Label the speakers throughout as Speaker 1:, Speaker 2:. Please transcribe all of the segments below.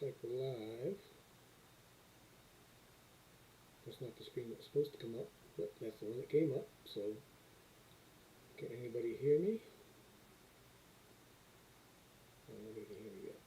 Speaker 1: Looks like we're live. That's not the screen that's supposed to come up, but that's the one that came up. So, can anybody hear me? Oh, nobody can hear me yet.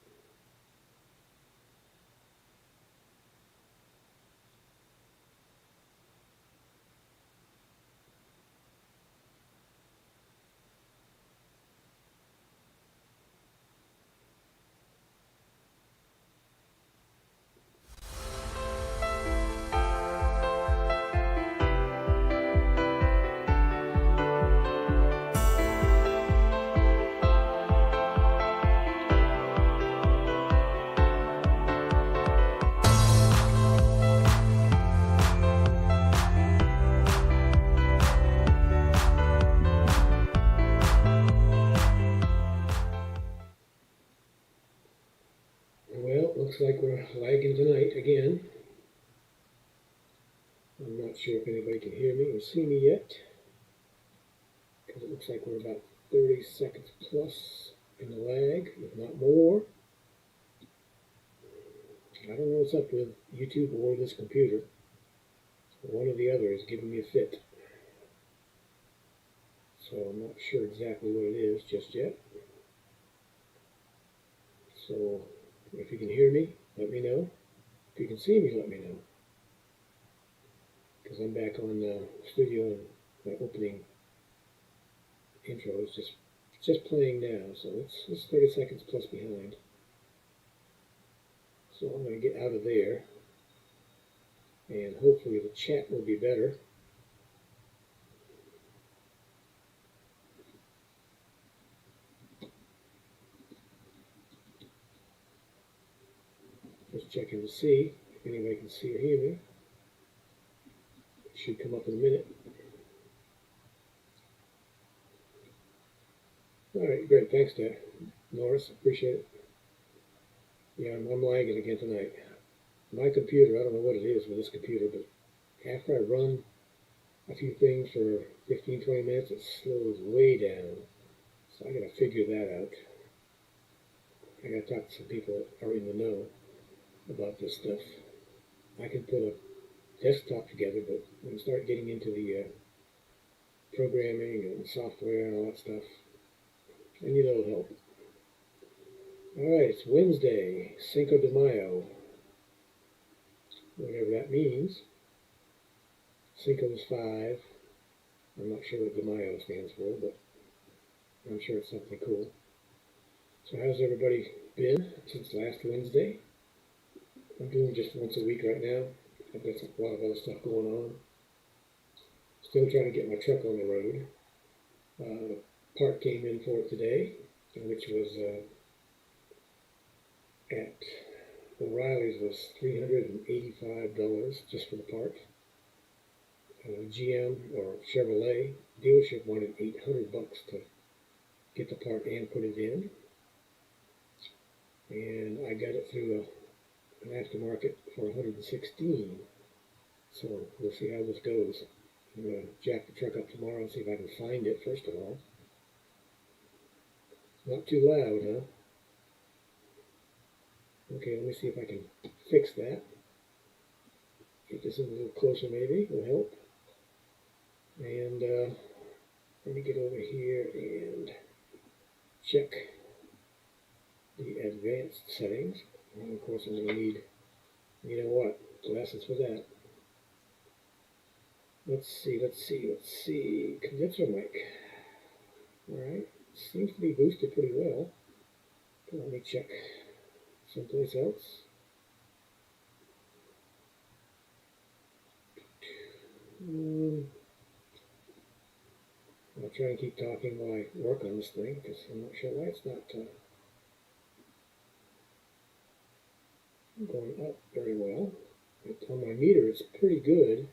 Speaker 1: Well, looks like we're lagging tonight again. I'm not sure if anybody can hear me or see me yet, because it looks like we're about 30 seconds plus in the lag, if not more. I don't know what's up with YouTube or this computer. One or the other is giving me a fit. So I'm not sure exactly what it is just yet. So if you can hear me, let me know. If you can see me, let me know. Because I'm back on studio and my opening intro is just playing now. So it's 30 seconds plus behind. So I'm going to get out of there. And hopefully the chat will be better. Just checking to see if anybody can see or hear me. It should come up in a minute. All right, great. Thanks, Dad. Norris, appreciate it. Yeah, I'm lagging again tonight. My computer, I don't know what it is with this computer, but after I run a few things for 15-20 minutes, it slows way down. So I gotta figure that out. I gotta talk to some people that are in the know about this stuff. I can put a desktop together, but when you start getting into the programming and software and all that stuff, I need a little help. Alright, it's Wednesday, Cinco de Mayo, whatever that means. Cinco is 5. I'm not sure what de Mayo stands for, but I'm sure it's something cool. So how's everybody been since last Wednesday? I'm doing just once a week right now. I've got a lot of other stuff going on. Still trying to get my truck on the road. The part came in for it today, which was at O'Reilly's was $385 just for the part. GM or Chevrolet dealership wanted $800 to get the part and put it in, and I got it through an aftermarket for $116. So we'll see how this goes. I'm gonna jack the truck up tomorrow and see if I can find it first of all. Not too loud, huh? Okay, let me see if I can fix that. Get this in a little closer maybe, will help. And let me get over here and check the advanced settings. And of course I'm going to need, you know what, glasses for that. Let's see. Condenser mic. Alright, seems to be boosted pretty well. But let me check someplace else. I'll try and keep talking while I work on this thing, because I'm not sure why it's not going up very well. On my meter, it's pretty good,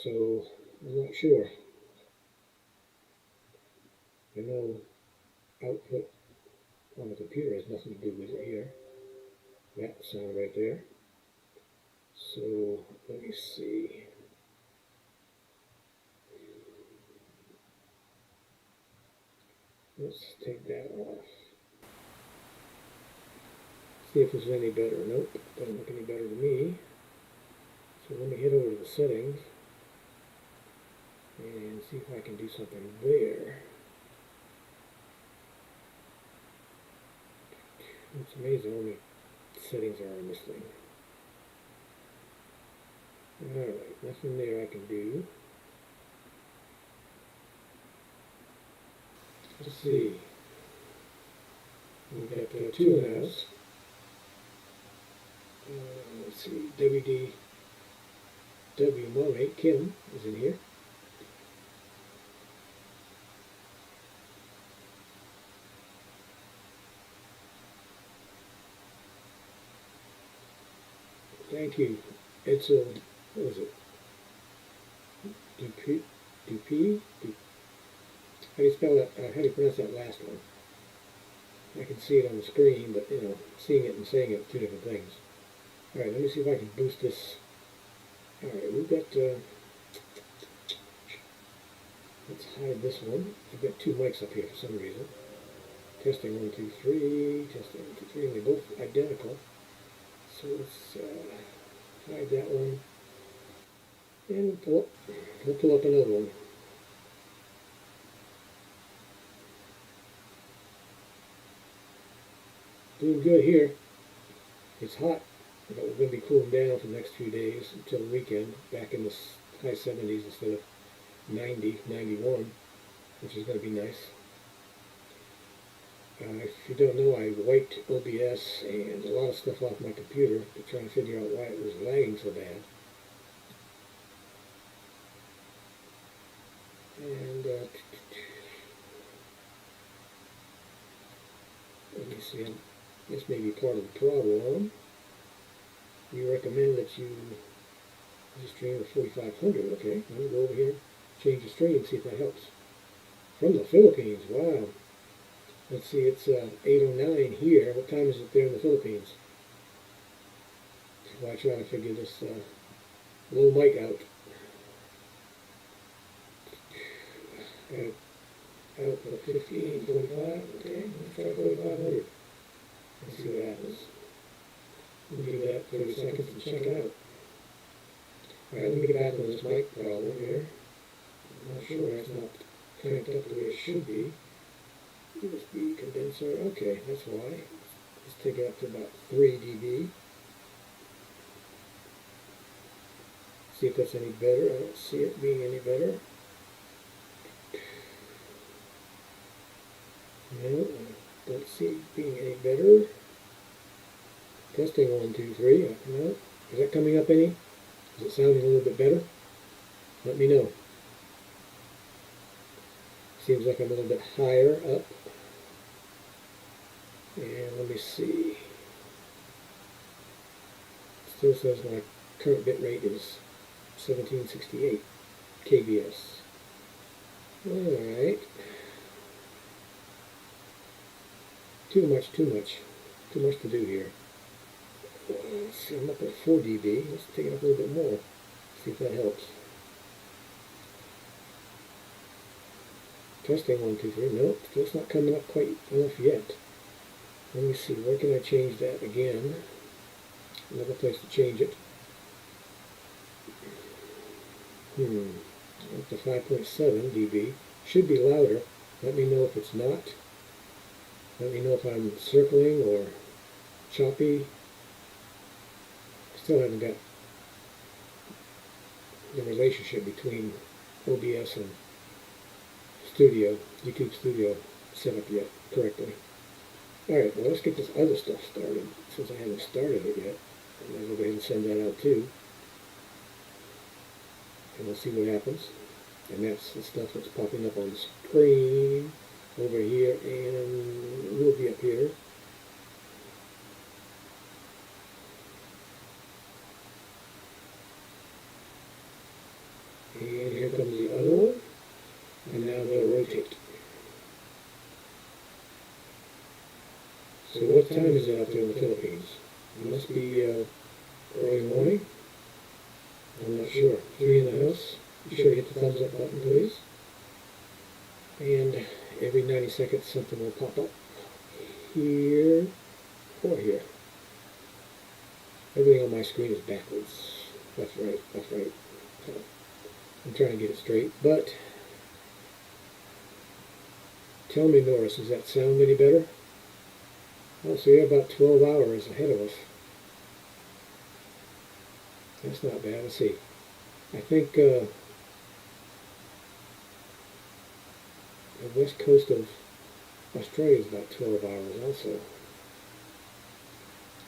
Speaker 1: so I'm not sure. I know output on the computer has nothing to do with it here. That sound right there. So let me see. Let's take that off. See if it's any better. Nope, doesn't look any better to me. So let me head over to the settings and see if I can do something there. It's amazing how many settings are on this thing. Alright, nothing there I can do. Let's see. We've got two in the house. Let's see, WDW Kim is in here. Thank you. It's a, what was it? Dupuy? How do you spell that? How do you pronounce that last one? I can see it on the screen, but you know, seeing it and saying it are two different things. All right, let me see if I can boost this. All right, we've got. Let's hide this one. I've got two mics up here for some reason. Testing 1, 2, 3. Testing 1, 2, 3. And they're both identical. So let's hide that one. And we'll pull up another one. Doing good here. It's hot, but we're going to be cooling down for the next few days until the weekend, back in the high 70s instead of 90, 91, which is going to be nice. If you don't know, I wiped OBS and a lot of stuff off my computer to try and figure out why it was lagging so bad. And let me see, this may be part of the problem. You recommend that you stream at 4500. Okay, let me go over here, change the stream, see if that helps. From the Philippines, wow. Let's see, it's 8:09 here. What time is it there in the Philippines? While I try to figure this low mic out. Out for 15:45. Okay, let's try 4500. Let's see what happens. We'll give that 30 seconds and check it out. Alright, let me get back on this mic problem here. I'm not sure it's not cranked up the way it should be. USB condenser, okay, that's why. Let's take it up to about 3 dB. See if that's any better. I don't see it being any better. No, I don't see it being any better. Testing 1, 2, 3. No, is that coming up any? Is it sounding a little bit better? Let me know. Seems like I'm a little bit higher up. And let me see. Still says my current bit rate is 1768 kbs. Alright. Too much to do here. Let's see, I'm up at 4 dB. Let's take it up a little bit more. See if that helps. Testing 1, 2, 3. Nope, it's not coming up quite enough yet. Let me see, where can I change that again? Another place to change it. Up to 5.7 dB. Should be louder. Let me know if it's not. Let me know if I'm circling or choppy. Still haven't got the relationship between OBS and YouTube Studio set up yet correctly. Alright, well let's get this other stuff started. Since I haven't started it yet, I might as well go ahead and send that out too. And we'll see what happens. And that's the stuff that's popping up on the screen over here, and we'll be up here. And here comes the other one. And now they'll rotate. So what time is it out there in the Philippines? It must be early morning. I'm not sure. 3 in the house. Be sure to hit the thumbs up button, please. And every 90 seconds something will pop up here or here. Everything on my screen is backwards. That's right, that's right. So I'm trying to get it straight, but tell me, Norris, does that sound any better? Oh, so you're about 12 hours ahead of us. That's not bad. Let's see. I think the west coast of Australia is about 12 hours also.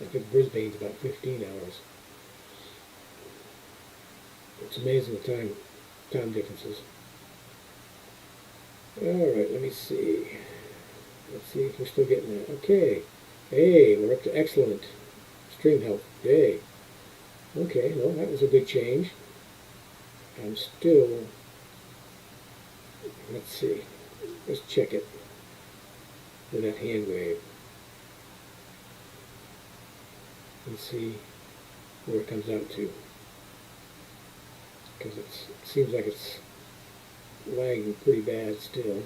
Speaker 1: I think Brisbane's about 15 hours. It's amazing the time differences. Alright, let me see. Let's see if we're still getting that. Okay. Hey, we're up to excellent. Stream health. Yay. Okay, well, that was a good change. I'm still... Let's see. Let's check it with that hand wave. And see where it comes out to. Because it seems like it's lagging pretty bad still.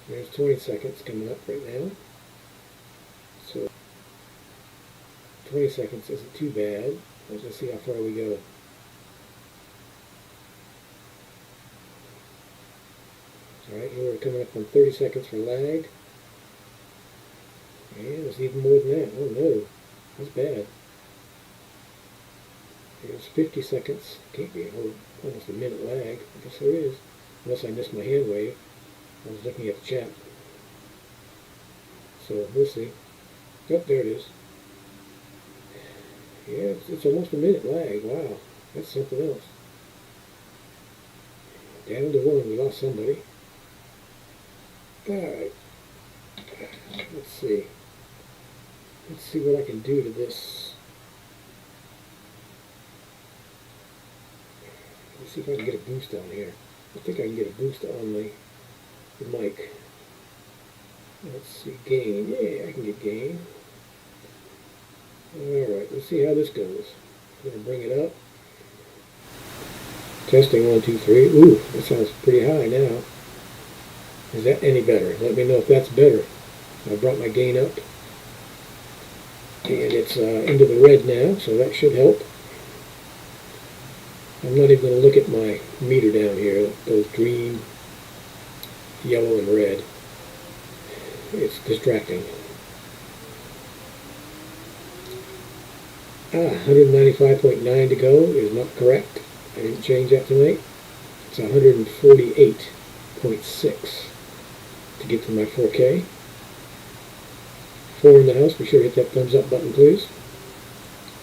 Speaker 1: There's 20 seconds coming up right now. So 20 seconds isn't too bad. Let's just see how far we go. Alright, here we're coming up on 30 seconds for lag. And it's even more than that. Oh no, that's bad. Here's 50 seconds. Can't be almost a minute lag. I guess there is. Unless I missed my hand wave. I was looking at the chat. So we'll see. Oh, there it is. Yeah, it's almost a minute lag. Wow, that's something else. Down to one. We lost somebody. Alright. Let's see. Let's see what I can do to this. Let's see if I can get a boost on here. I think I can get a boost on the mic. Let's see, gain. Yeah, I can get gain. Alright, let's see how this goes. I'm going to bring it up. Testing 1, 2, 3. Ooh, that sounds pretty high now. Is that any better? Let me know if that's better. I brought my gain up. And it's into the red now, so that should help. I'm not even going to look at my meter down here. Those green, yellow, and red. It's distracting. 195.9 to go is not correct. I didn't change that tonight. It's 148.6 to get to my 4K. 4 in the house. Be sure to hit that thumbs up button, please.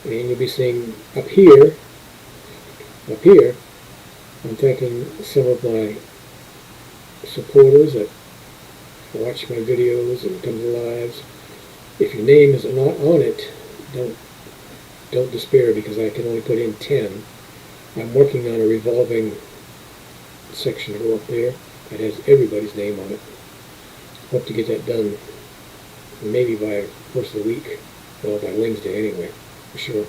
Speaker 1: And you'll be seeing up here, I'm thanking some of my supporters that watch my videos and come to lives. If your name is not on it, don't despair, because I can only put in 10. I'm working on a revolving section to go up there that has everybody's name on it. Hope to get that done maybe by first of the week. Well, by Wednesday anyway, for sure.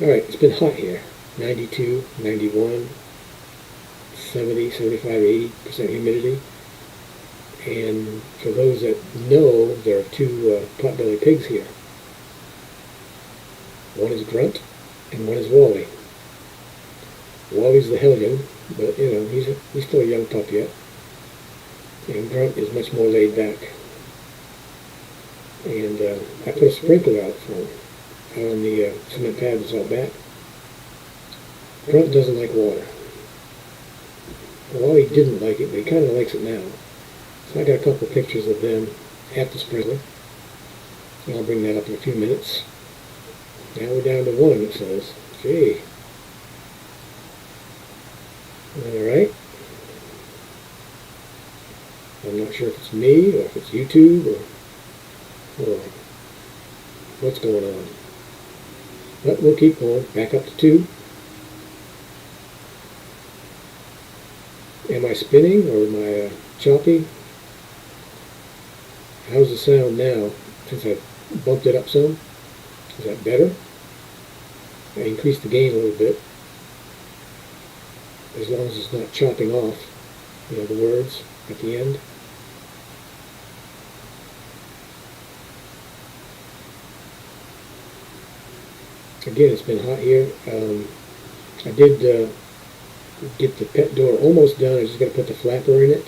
Speaker 1: Alright, it's been hot here. 92, 91, 70, 75, 80% humidity. And for those that know, there are two potbelly pigs here. One is Grunt and one is Wally. Wally's the hellion, but you know, he's still a young pup yet. And Grunt is much more laid back. And I put a sprinkler out for him, out on the cement pad that's out back. Grunt doesn't like water. Wally didn't like it, but he kind of likes it now. So I got a couple of pictures of them at the sprinkler. And I'll bring that up in a few minutes. Now we're down to 1, it says. Gee. Alright. I'm not sure if it's me, or if it's YouTube, or what's going on. But we'll keep going. Back up to 2. Am I spinning, or am I choppy? How's the sound now, since I bumped it up some? Is that better? I increased the gain a little bit, as long as it's not chopping off, you know, the words at the end. Again, it's been hot here. I did get the pet door almost done. I just got to put the flapper in it.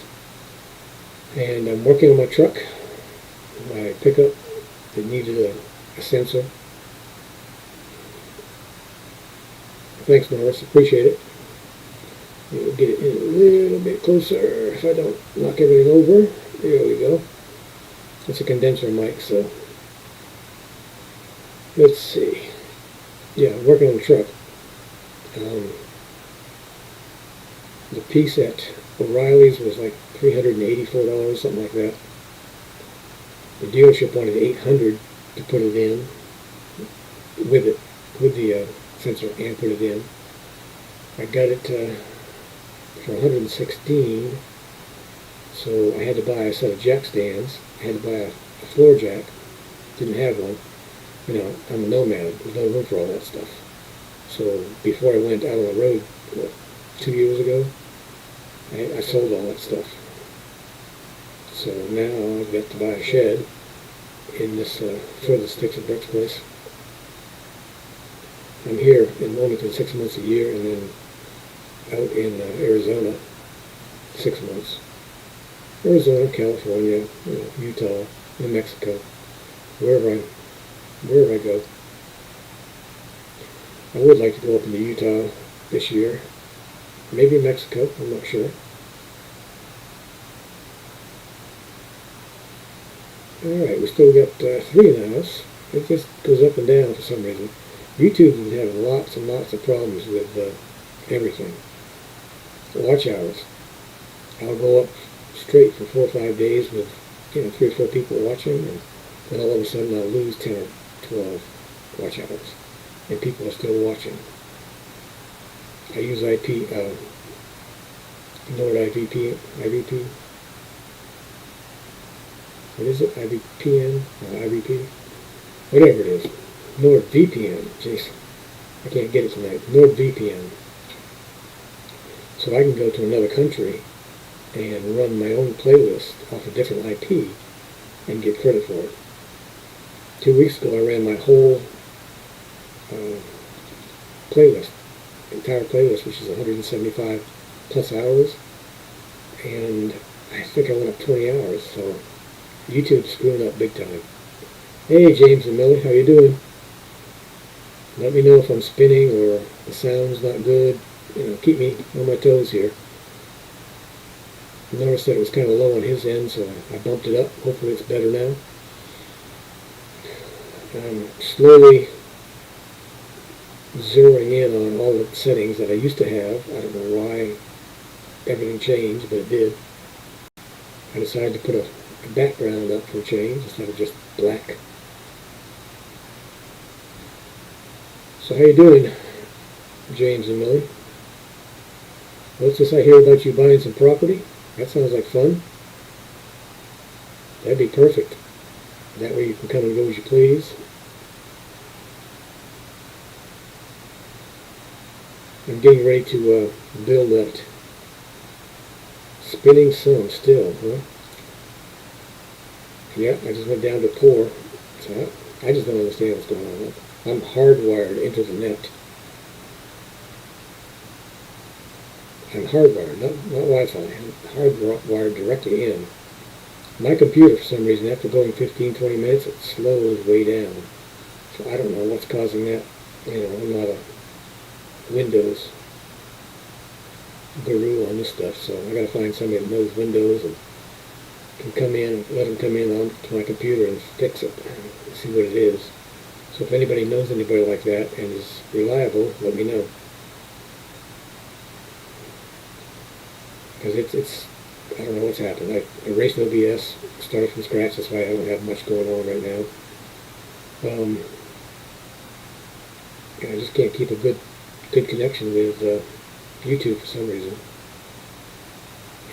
Speaker 1: And I'm working on my truck, my pickup that needed a sensor. Thanks, Norris. Appreciate it. We'll get it in a little bit closer if I don't knock everything over. There we go. It's a condenser mic, so let's see. Yeah, I'm working on the truck. The piece at O'Reilly's was like $384, something like that. The dealership wanted $800 to put it in with the sensor and put it in. I got it for $116, so I had to buy a set of jack stands. I had to buy a floor jack. Didn't have one. You know, I'm a nomad. There's no room for all that stuff. So before I went out on the road, 2 years ago, I sold all that stuff. So now I've got to buy a shed in this further Sticks and Bricks place. I'm here in Wilmington 6 months a year, and then out in Arizona 6 months. Arizona, California, Utah, New Mexico, wherever I go. I would like to go up into Utah this year. Maybe Mexico, I'm not sure. Alright, we still got 3 in the house. It just goes up and down for some reason. YouTube has been having lots and lots of problems with everything. Watch hours. I'll go up straight for 4 or 5 days with 3 or 4 people watching, and then all of a sudden I'll lose 10 or 12 watch hours. And people are still watching. I use IVP. What is it? IVPN? IVP? Whatever it is. NordVPN. Jeez. I can't get it tonight. NordVPN. So I can go to another country and run my own playlist off a different IP and get credit for it. 2 weeks ago I ran my whole playlist, entire playlist, which is 175 plus hours, and I think I went up 20 hours, so YouTube's screwing up big time. Hey James and Millie, how you doing? Let me know if I'm spinning or the sound's not good. Keep me on my toes here. I noticed that it was kind of low on his end, so I bumped it up. Hopefully it's better now. I'm slowly zeroing in on all the settings that I used to have. I don't know why everything changed, but it did. I decided to put a background up for a change instead of just black. So how you doing, James and Millie? What's this I hear about you buying some property? That sounds like fun. That'd be perfect. That way you can come and go as you please. I'm getting ready to build that spinning sun still, huh? Yeah, I just went down to pour. So I just don't understand what's going on. I'm hardwired into the net. I'm hardwired, not Wi-Fi. I'm hardwired directly in. My computer, for some reason, after going 15-20 minutes, it slows way down. So I don't know what's causing that. I'm not a Windows guru on this stuff, so I got to find somebody that knows Windows and can come in, let them come in onto my computer and fix it, and see what it is. So if anybody knows anybody like that and is reliable, let me know. Because it's I don't know what's happened. I erased OBS, started from scratch. That's why I don't have much going on right now. I just can't keep a good connection with YouTube for some reason.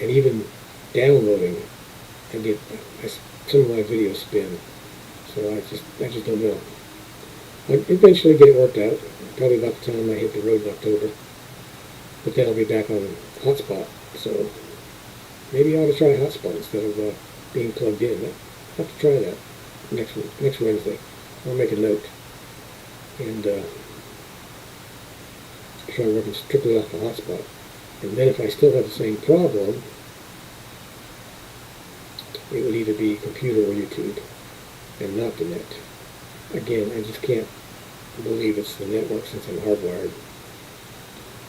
Speaker 1: And even downloading, some of my videos spin. So I just don't know. I'll eventually get it worked out. Probably about the time I hit the road in October. But then I'll be back on hotspot. So maybe I ought to try hotspot instead of being plugged in. I'll have to try that next Wednesday. I'll make a note and try working strictly off the hotspot. And then if I still have the same problem, it would either be computer or YouTube, and not the net. Again, I just can't believe it's the network since I'm hardwired.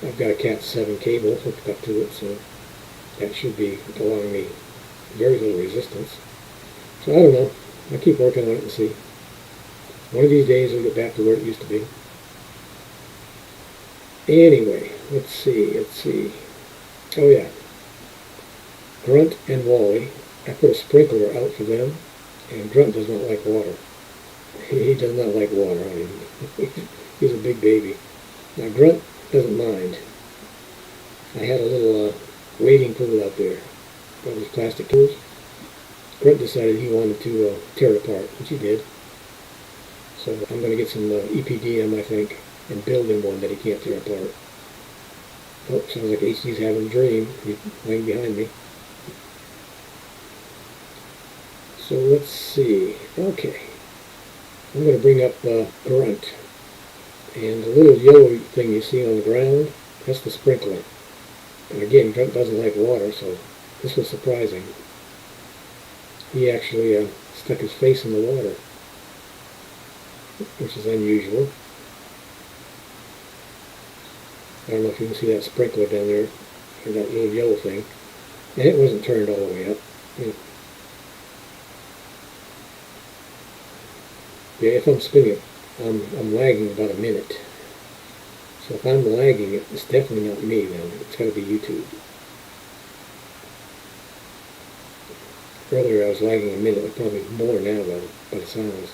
Speaker 1: I've got a Cat 7 cable hooked up to it, so that should be allowing me very little resistance. So I don't know. I keep working on it and see. One of these days it'll get back to where it used to be. Anyway, let's see. Oh yeah. Grunt and Wally. I put a sprinkler out for them, and Grunt does not like water. He does not like water. I mean, he's a big baby. Now Grunt doesn't mind. I had a little wading pool out there. All these plastic tools. Grunt decided he wanted to tear it apart, which he did. So I'm going to get some EPDM, I think, and build him one that he can't tear apart. Oh, sounds like HD's having a dream. He's laying behind me. So let's see. Okay. I'm going to bring up Grunt. And the little yellow thing you see on the ground, that's the sprinkler. And again, Grunt doesn't like water, so this was surprising. He actually stuck his face in the water, which is unusual. I don't know if you can see that sprinkler down there, or that little yellow thing. And it wasn't turned all the way up. Yeah, if I'm spinning it, I'm lagging about a minute. So if I'm lagging it, it's definitely not me then. It's got to be YouTube. Earlier I was lagging a minute, probably more now by the sounds.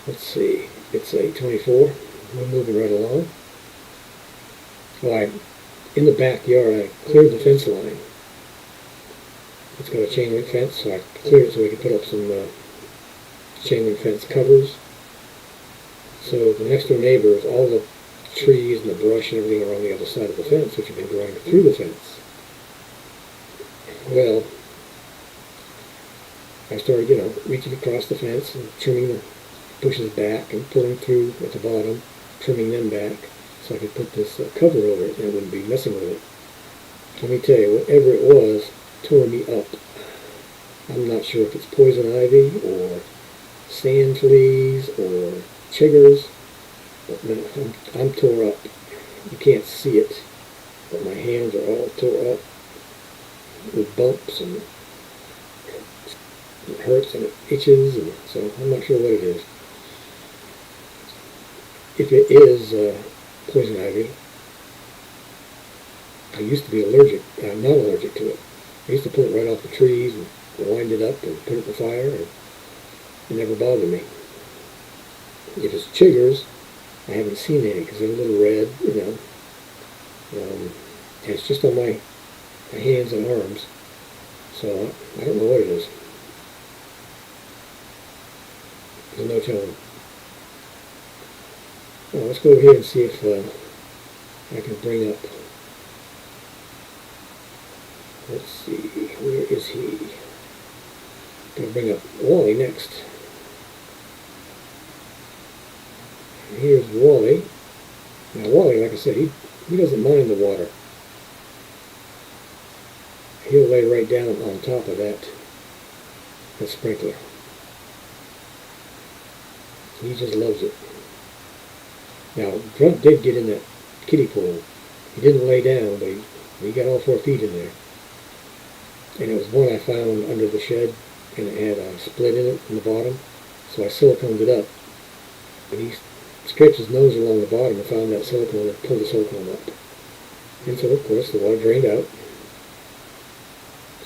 Speaker 1: Let's see, it's 8:24. We're moving right along. Well, in the backyard, I cleared the fence line. It's got a chain link fence, so I cleared it so we could put up some chain link fence covers. So the next door neighbors, all the trees and the brush and everything are on the other side of the fence, which have been growing through the fence. Well, I started, reaching across the fence and trimming the bushes back and pulling through at the bottom, trimming them back so I could put this cover over it and it wouldn't be messing with it. Let me tell you, whatever it was tore me up. I'm not sure if it's poison ivy or sand fleas or chiggers, but man, I'm tore up. You can't see it, but my hands are all tore up with bumps, and it hurts and it itches, and so I'm not sure what it is. If it is poison ivy, I used to be allergic. I'm not allergic to it. I used to pull it right off the trees and wind it up and put it in the fire, and it never bothered me. If it's chiggers, I haven't seen any because they're a little red, and it's just on my hands and arms, so I don't know what it is. There's no telling. Well, let's go over here and see if I can bring up. Let's see, where is he? I'm going to bring up Wally next. And here's Wally. Now Wally, like I said, he doesn't mind the water. He'll lay right down on top of that sprinkler. He just loves it. Now, Grunt did get in that kiddie pool. He didn't lay down, but he got all 4 feet in there. And it was one I found under the shed, and it had a split in it in the bottom, so I siliconed it up. And he scraped his nose along the bottom and found that silicone and pulled the silicone up. And so, of course, the water drained out.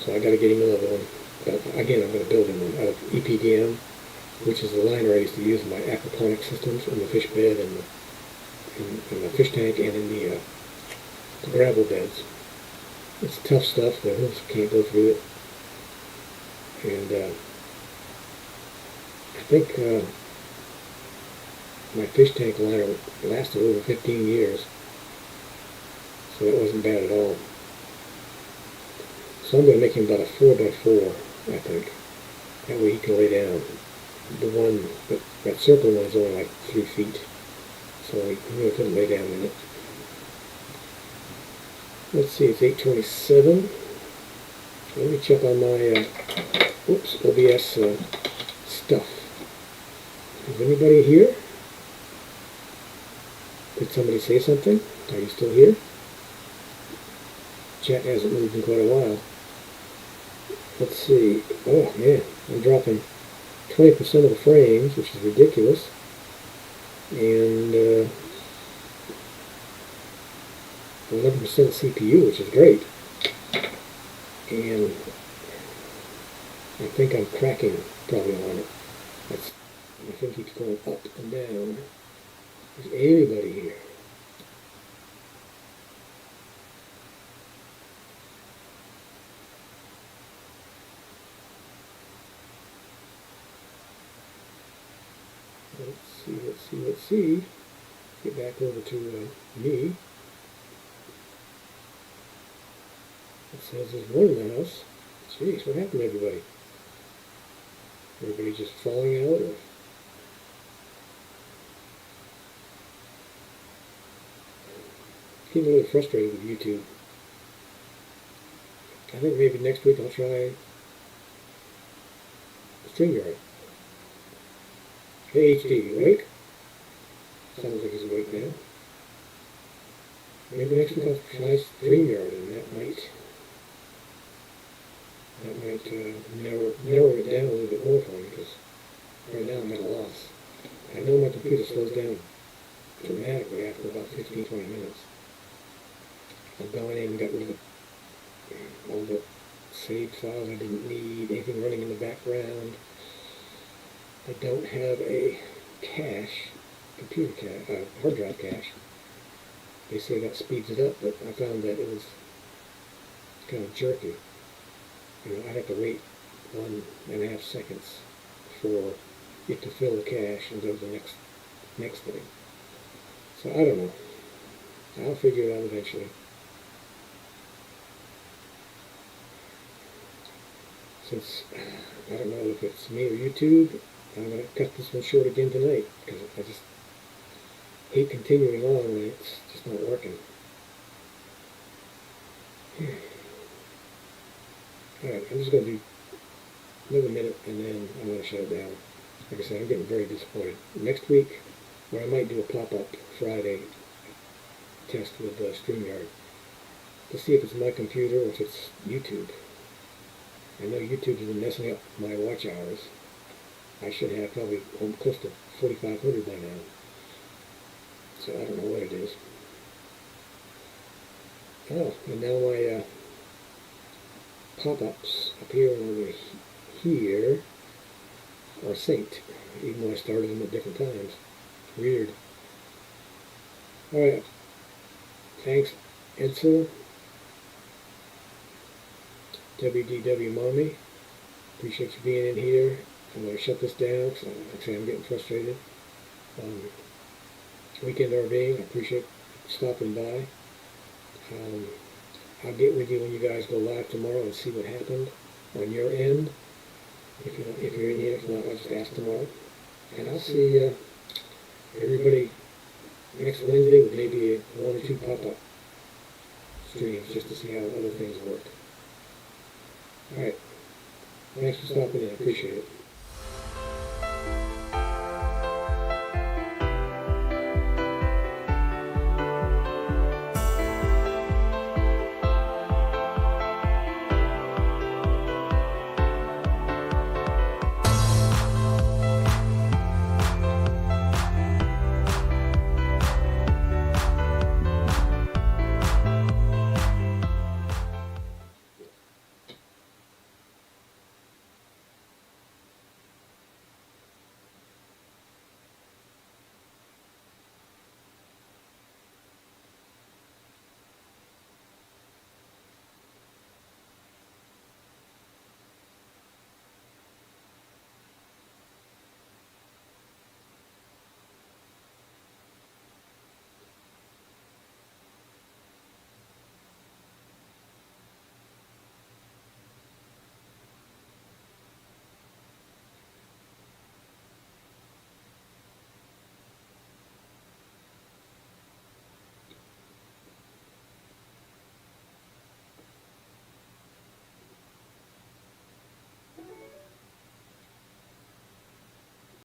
Speaker 1: So I got to get him another one. But again, I'm going to build him one out of EPDM, which is the liner I used to use in my aquaponic systems in the fish bed and the fish tank and in the gravel beds. It's tough stuff. The hooves can't go through it. And I think my fish tank liner lasted over 15 years. So that wasn't bad at all. So I'm going to make him about a 4x4, I think. That way he can lay down. The one, that circle one is only like 3 feet. So he really couldn't lay down in it. Let's see, it's 8:27. Let me check on my OBS stuff. Is anybody here? Did somebody say something? Are you still here? Chat hasn't moved in quite a while. Let's see. Oh man, I'm dropping 20% of the frames, which is ridiculous. And 11% CPU, which is great. And I think I'm cracking probably on it. My thing keeps going up and down. Is anybody here? Let's see. Get back over to me. It says there's one in the house. Jeez, what happened to everybody? Everybody just falling out? Or? Getting a little frustrated with YouTube. I think maybe next week I'll try StreamYard. Hey HD, you awake? Sounds like he's awake now. Maybe next week I'll try StreamYard, and that might narrow it down a little bit more for me, because right now I'm at a loss. I know my computer slows down dramatically after about 15-20 minutes. I've gone in and got rid of all the saved files I didn't need, anything running in the background. I don't have a cache, computer cache, hard drive cache. They say that speeds it up, but I found that it was kind of jerky. You know, I'd have to wait 1.5 seconds for it to fill the cache and go to the next thing. So I don't know. I'll figure it out eventually. Since I don't know if it's me or YouTube, I'm going to cut this one short again tonight, because I just hate continuing on when it's just not working. Alright, I'm just going to do another minute and then I'm going to shut it down. Like I said, I'm getting very disappointed. Next week, or I might do a pop-up Friday test with StreamYard to see if it's my computer or if it's YouTube. I know YouTube has been messing up my watch hours. I should have probably close to 4,500 by now. So I don't know what it is. Oh, and now my pop-ups appear over here are synced, even though I started them at different times. Weird. Alright. Thanks, Edsel. WDW Mommy. Appreciate you being in here. I'm going to shut this down because I'm getting frustrated. Weekend RVing, I appreciate stopping by. I'll get with you when you guys go live tomorrow and see what happened on your end. If you're in here, if not, I'll just ask tomorrow. And I'll see everybody next Wednesday with maybe 1 or 2 pop-up streams just to see how other things work. Alright. Thanks for stopping in. I appreciate it.